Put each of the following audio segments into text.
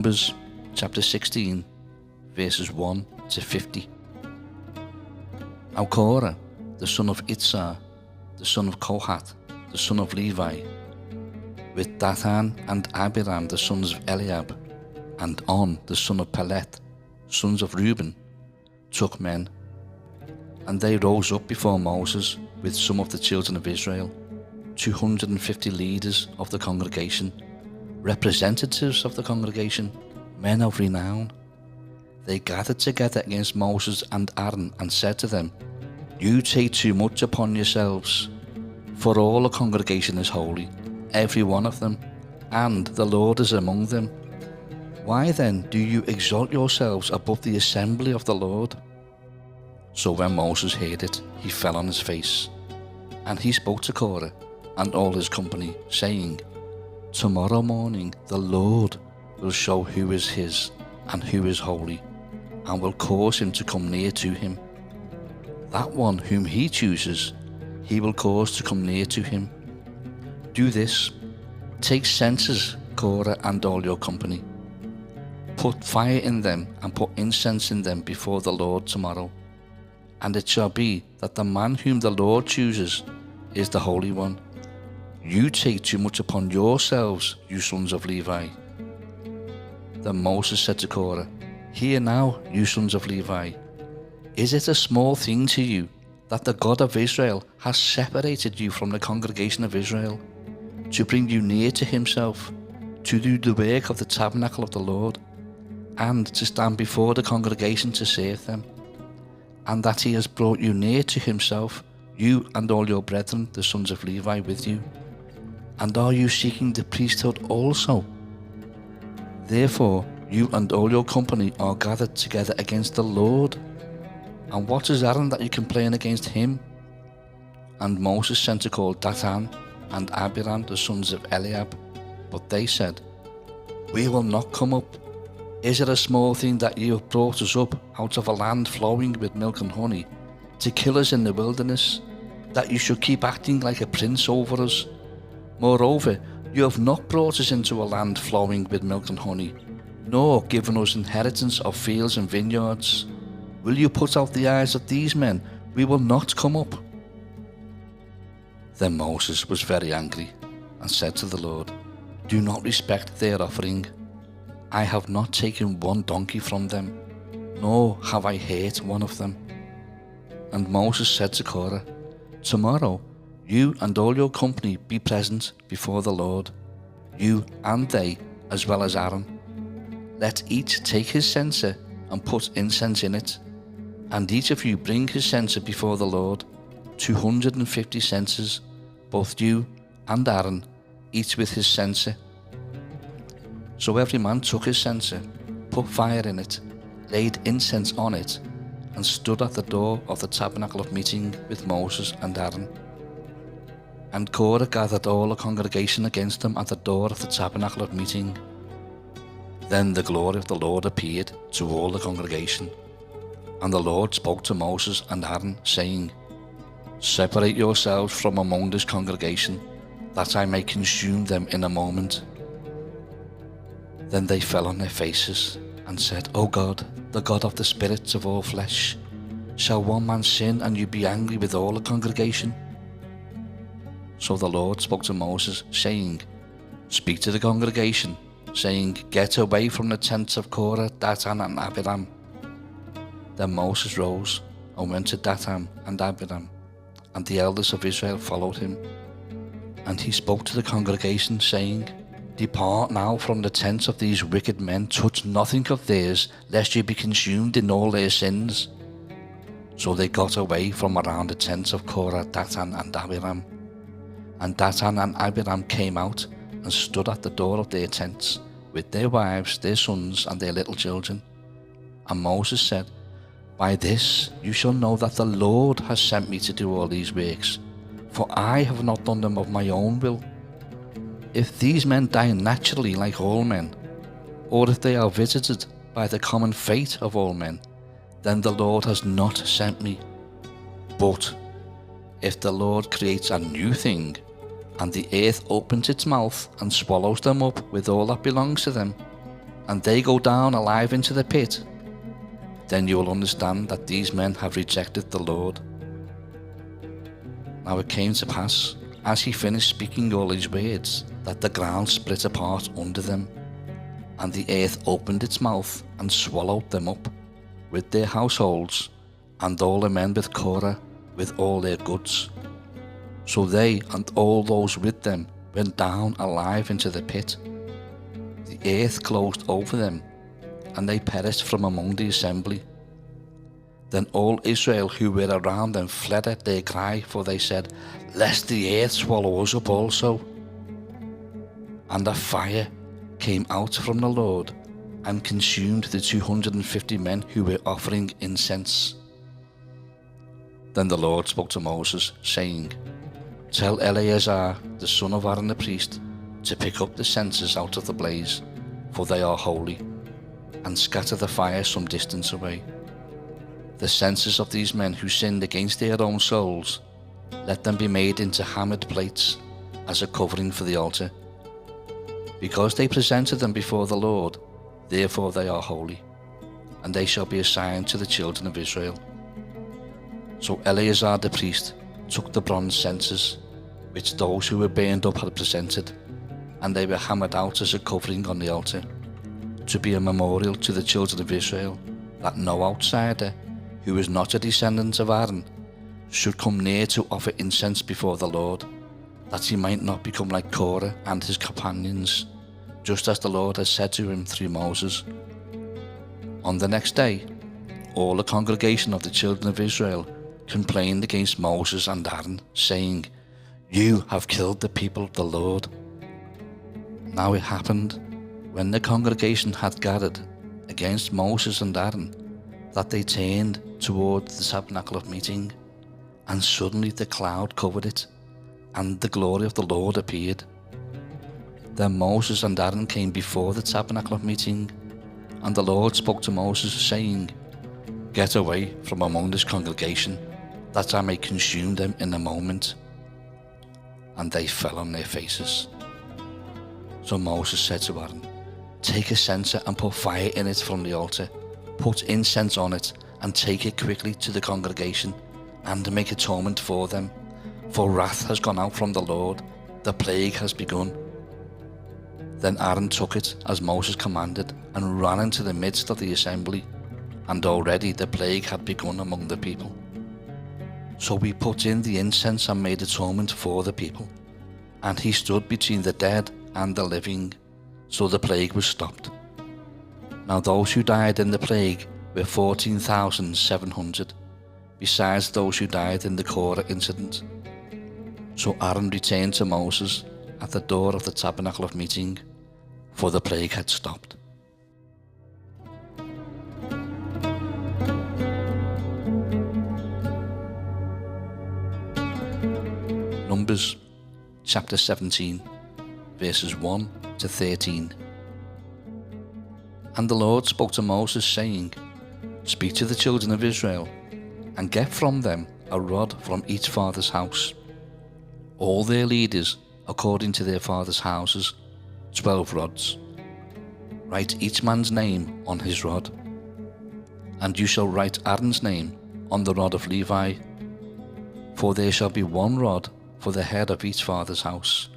Numbers chapter 16, verses 1 to 50. Now Korah, the son of Itzar, the son of Kohath, the son of Levi, with Dathan and Abiram, the sons of Eliab, and On, the son of Peleth, sons of Reuben, took men, and they rose up before Moses with some of the children of Israel, 250 leaders of the congregation, representatives of the congregation, men of renown. They gathered together against Moses and Aaron and said to them, "You take too much upon yourselves, for all the congregation is holy, every one of them, and the Lord is among them. Why then do you exalt yourselves above the assembly of the Lord?" So when Moses heard it, he fell on his face, and he spoke to Korah and all his company, saying, "Tomorrow morning the Lord will show who is his and who is holy, and will cause him to come near to him. That one whom he chooses, he will cause to come near to him. Do this, take censers, Korah and all your company. Put fire in them and put incense in them before the Lord tomorrow. And it shall be that the man whom the Lord chooses is the Holy One. You take too much upon yourselves, you sons of Levi." Then Moses said to Korah, "Hear now, you sons of Levi, is it a small thing to you that the God of Israel has separated you from the congregation of Israel, to bring you near to himself, to do the work of the tabernacle of the Lord, and to stand before the congregation to serve them? And that he has brought you near to himself, you and all your brethren, the sons of Levi, with you? And are you seeking the priesthood also? Therefore you and all your company are gathered together against the Lord. And what is Aaron that you complain against him?" And Moses sent to call Dathan and Abiram, the sons of Eliab, but they said, "We will not come up. Is it a small thing that you have brought us up out of a land flowing with milk and honey, to kill us in the wilderness, that you should keep acting like a prince over us? Moreover, you have not brought us into a land flowing with milk and honey, nor given us inheritance of fields and vineyards. Will you put out the eyes of these men? We will not come up." Then Moses was very angry and said to the Lord, "Do not respect their offering. I have not taken one donkey from them, nor have I hurt one of them." And Moses said to Korah, "Tomorrow you and all your company be present before the Lord, you and they, as well as Aaron. Let each take his censer and put incense in it, and each of you bring his censer before the Lord, 250 censers, both you and Aaron, each with his censer." So every man took his censer, put fire in it, laid incense on it, and stood at the door of the tabernacle of meeting with Moses and Aaron. And Korah gathered all the congregation against them at the door of the tabernacle of meeting. Then the glory of the Lord appeared to all the congregation. And the Lord spoke to Moses and Aaron, saying, "Separate yourselves from among this congregation, that I may consume them in a moment." Then they fell on their faces and said, "O God, the God of the spirits of all flesh, shall one man sin and you be angry with all the congregation?" So the Lord spoke to Moses, saying, "Speak to the congregation, saying, Get away from the tents of Korah, Dathan and Abiram." Then Moses rose and went to Dathan and Abiram, and the elders of Israel followed him. And he spoke to the congregation, saying, "Depart now from the tents of these wicked men, touch nothing of theirs, lest you be consumed in all their sins." So they got away from around the tents of Korah, Dathan and Abiram. And Dathan and Abiram came out and stood at the door of their tents, with their wives, their sons, and their little children. And Moses said, "By this you shall know that the Lord has sent me to do all these works, for I have not done them of my own will. If these men die naturally like all men, or if they are visited by the common fate of all men, then the Lord has not sent me. But if the Lord creates a new thing, and the earth opens its mouth and swallows them up with all that belongs to them, and they go down alive into the pit, then you will understand that these men have rejected the Lord. Now it came to pass, as he finished speaking all these words, that the ground split apart under them, and the earth opened its mouth and swallowed them up, with their households, and all the men with Korah, with all their goods. So they and all those with them went down alive into the pit. The earth closed over them, and they perished from among the assembly. Then all Israel who were around them fled at their cry, for they said, "Lest the earth swallow us up also." And a fire came out from the Lord and consumed the 250 men who were offering incense. Then the Lord spoke to Moses, saying, "Tell Eleazar, the son of Aaron the priest, to pick up the censers out of the blaze, for they are holy, and scatter the fire some distance away. The censers of these men who sinned against their own souls, let them be made into hammered plates as a covering for the altar. Because they presented them before the Lord, therefore they are holy, and they shall be a sign to the children of Israel." So Eleazar the priest took the bronze censers, which those who were burned up had presented, and they were hammered out as a covering on the altar, to be a memorial to the children of Israel, that no outsider, who is not a descendant of Aaron, should come near to offer incense before the Lord, that he might not become like Korah and his companions, just as the Lord has said to him through Moses. On the next day, all the congregation of the children of Israel complained against Moses and Aaron, saying, "You have killed the people of the Lord." Now it happened, when the congregation had gathered against Moses and Aaron, that they turned toward the tabernacle of meeting, and suddenly the cloud covered it, and the glory of the Lord appeared. Then Moses and Aaron came before the tabernacle of meeting, and the Lord spoke to Moses, saying, "Get away from among this congregation, that I may consume them in a moment." And they fell on their faces. So Moses said to Aaron, "Take a censer and put fire in it from the altar. Put incense on it, and take it quickly to the congregation, and make atonement for them. For wrath has gone out from the Lord, the plague has begun." Then Aaron took it as Moses commanded, and ran into the midst of the assembly, and already the plague had begun among the people. So he put in the incense and made atonement for the people, and he stood between the dead and the living, so the plague was stopped. Now those who died in the plague were 14,700, besides those who died in the Korah incident. So Aaron returned to Moses at the door of the tabernacle of meeting, for the plague had stopped. Numbers chapter 17, verses 1 to 13. And the Lord spoke to Moses, saying, "Speak to the children of Israel, and get from them a rod from each father's house, all their leaders according to their father's houses, 12 rods. Write each man's name on his rod. And you shall write Aaron's name on the rod of Levi, for there shall be one rod for the head of each father's house.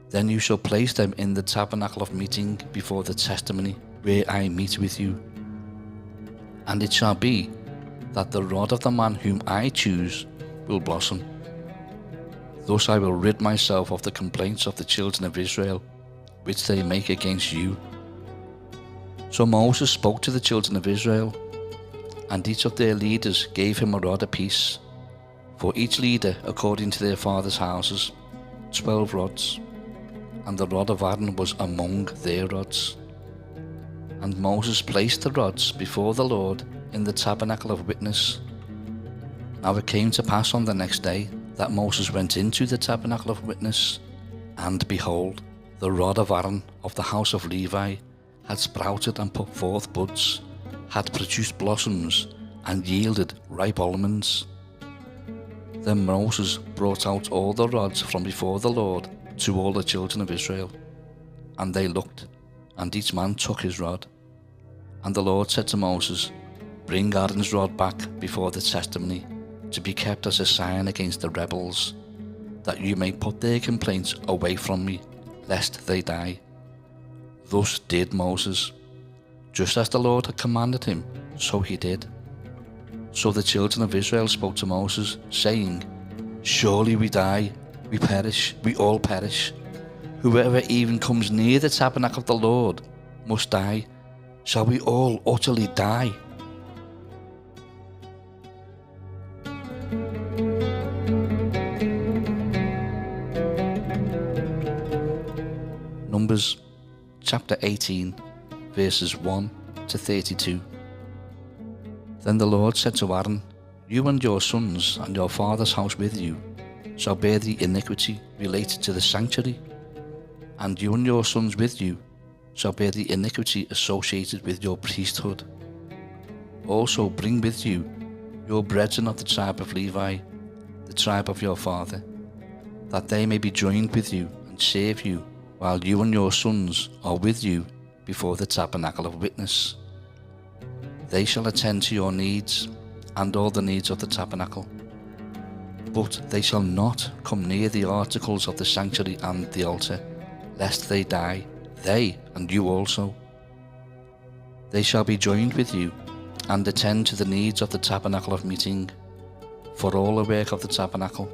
Then you shall place them in the tabernacle of meeting before the testimony, where I meet with you. And it shall be that the rod of the man whom I choose will blossom. Thus I will rid myself of the complaints of the children of Israel, which they make against you." So Moses spoke to the children of Israel, and each of their leaders gave him a rod apiece, for each leader according to their father's houses, 12 rods, and the rod of Aaron was among their rods. And Moses placed the rods before the Lord in the tabernacle of witness. Now it came to pass on the next day that Moses went into the tabernacle of witness, and behold, the rod of Aaron of the house of Levi had sprouted and put forth buds, had produced blossoms, and yielded ripe almonds. Then Moses brought out all the rods from before the Lord to all the children of Israel, and they looked, And each man took his rod. And the Lord said to Moses, Bring Aaron's rod back before the testimony, to be kept as a sign against the rebels, that you may put their complaints away from me, lest they die. Thus did Moses. Just as the Lord had commanded him, so he did. So the children of Israel spoke to Moses, saying, Surely we die, we perish, we all perish. Whoever even comes near the tabernacle of the Lord must die. Shall we all utterly die? Numbers chapter 18, verses 1 to 32. Then the Lord said to Aaron, You and your sons and your father's house with you shall bear the iniquity related to the sanctuary, and you and your sons with you shall bear the iniquity associated with your priesthood. Also bring with you your brethren of the tribe of Levi, the tribe of your father, that they may be joined with you and serve you while you and your sons are with you before the tabernacle of witness. They shall attend to your needs and all the needs of the tabernacle. But they shall not come near the articles of the sanctuary and the altar, lest they die, they and you also. They shall be joined with you and attend to the needs of the tabernacle of meeting, for all the work of the tabernacle.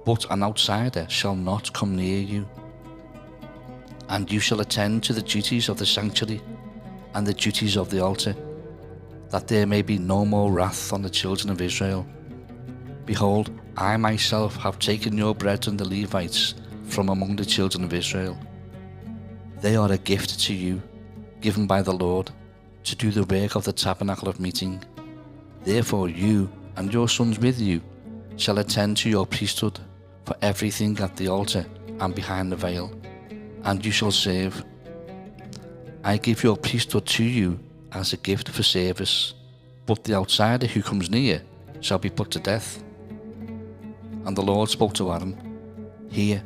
But an outsider shall not come near you. And you shall attend to the duties of the sanctuary and the duties of the altar, that there may be no more wrath on the children of Israel. Behold, I myself have taken your brethren the Levites from among the children of Israel. They are a gift to you, given by the Lord, to do the work of the tabernacle of meeting. Therefore you and your sons with you shall attend to your priesthood for everything at the altar and behind the veil, and you shall serve. I give your priesthood to you as a gift for service, but the outsider who comes near shall be put to death. And the Lord spoke to Aaron, Here,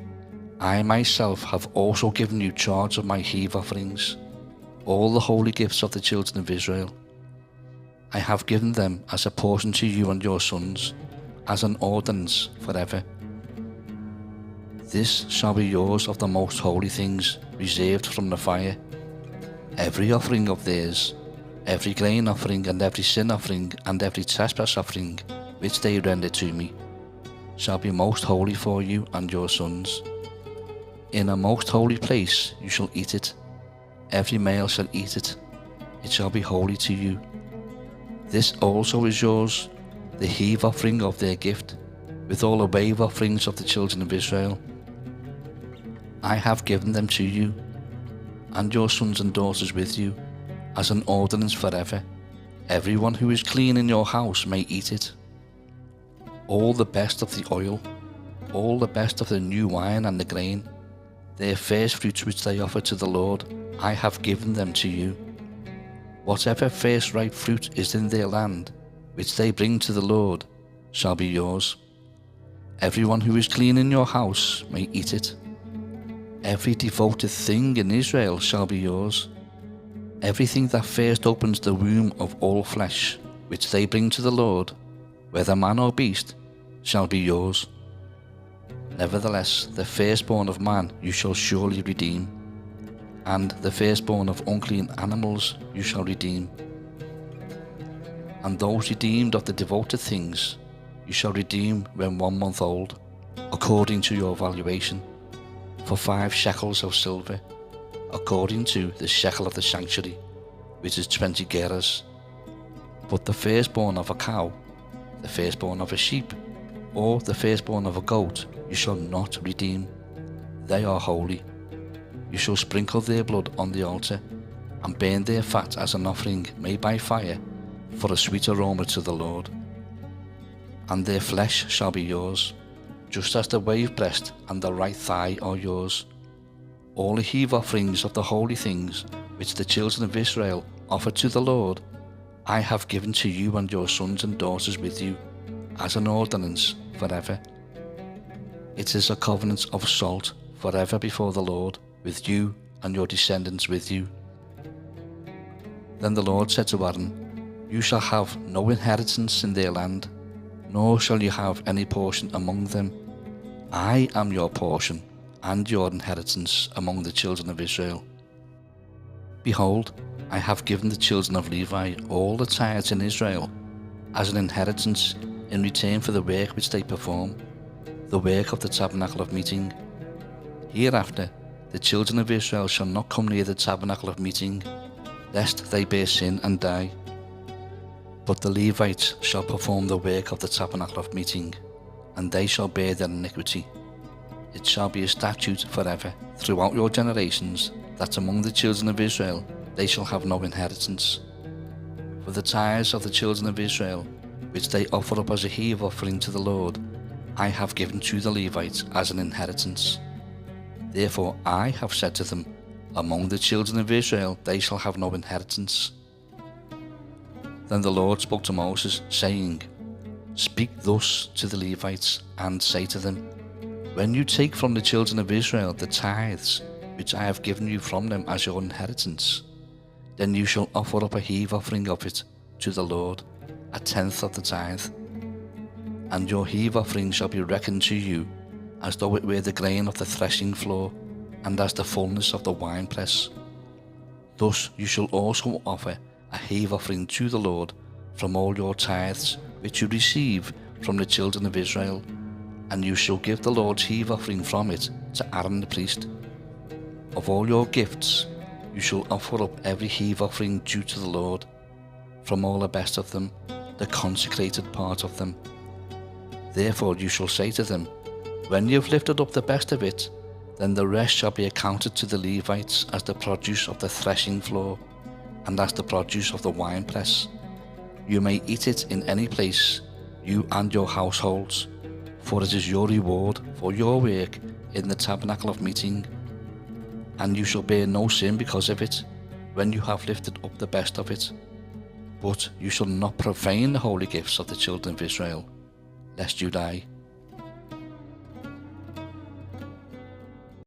I myself have also given you charge of my heave offerings, all the holy gifts of the children of Israel. I have given them as a portion to you and your sons, as an ordinance forever. This shall be yours of the most holy things reserved from the fire. Every offering of theirs, every grain offering and every sin offering and every trespass offering which they render to me, shall be most holy for you and your sons. In a most holy place you shall eat it. Every male shall eat it. It shall be holy to you. This also is yours, the heave offering of their gift, with all the wave offerings of the children of Israel. I have given them to you, and your sons and daughters with you, as an ordinance forever. Everyone who is clean in your house may eat it. All the best of the oil, all the best of the new wine and the grain, their first fruits which they offer to the Lord, I have given them to you. Whatever first ripe fruit is in their land, which they bring to the Lord, shall be yours. Everyone who is clean in your house may eat it. Every devoted thing in Israel shall be yours. Everything that first opens the womb of all flesh, which they bring to the Lord, whether man or beast, shall be yours. Nevertheless, the firstborn of man you shall surely redeem, and the firstborn of unclean animals you shall redeem. And those redeemed of the devoted things you shall redeem when 1 month old, according to your valuation, for 5 shekels of silver, according to the shekel of the sanctuary, which is 20 gerahs. But the firstborn of a cow, the firstborn of a sheep, or the firstborn of a goat you shall not redeem. They are holy. You shall sprinkle their blood on the altar, and burn their fat as an offering made by fire, for a sweet aroma to the Lord. And their flesh shall be yours, just as the wave breast and the right thigh are yours. All the heave offerings of the holy things which the children of Israel offer to the Lord, I have given to you and your sons and daughters with you, as an ordinance forever. It is a covenant of salt forever before the Lord, with you and your descendants with you. Then the Lord said to Aaron, You shall have no inheritance in their land, nor shall you have any portion among them. I am your portion and your inheritance among the children of Israel. Behold, I have given the children of Levi all the tithes in Israel as an inheritance in return for the work which they perform, the work of the tabernacle of meeting. Hereafter the children of Israel shall not come near the tabernacle of meeting, lest they bear sin and die. But the Levites shall perform the work of the tabernacle of meeting, and they shall bear their iniquity. It shall be a statute forever throughout your generations, that among the children of Israel they shall have no inheritance. For the tithes of the children of Israel, which they offer up as a heave offering to the Lord, I have given to the Levites as an inheritance. Therefore I have said to them, Among the children of Israel they shall have no inheritance. Then the Lord spoke to Moses, saying, Speak thus to the Levites, and say to them, When you take from the children of Israel the tithes, which I have given you from them as your inheritance, then you shall offer up a heave offering of it to the Lord, 1/10 of the tithe. And your heave offering shall be reckoned to you as though it were the grain of the threshing floor, and as the fullness of the winepress. Thus you shall also offer a heave offering to the Lord from all your tithes which you receive from the children of Israel, and you shall give the Lord's heave offering from it to Aaron the priest. Of all your gifts you shall offer up every heave offering due to the Lord, from all the best of them, the consecrated part of them. Therefore you shall say to them, When you have lifted up the best of it, then the rest shall be accounted to the Levites as the produce of the threshing floor, and as the produce of the winepress. You may eat it in any place, you and your households, for it is your reward for your work in the tabernacle of meeting. And you shall bear no sin because of it, when you have lifted up the best of it. But you shall not profane the holy gifts of the children of Israel, lest you die.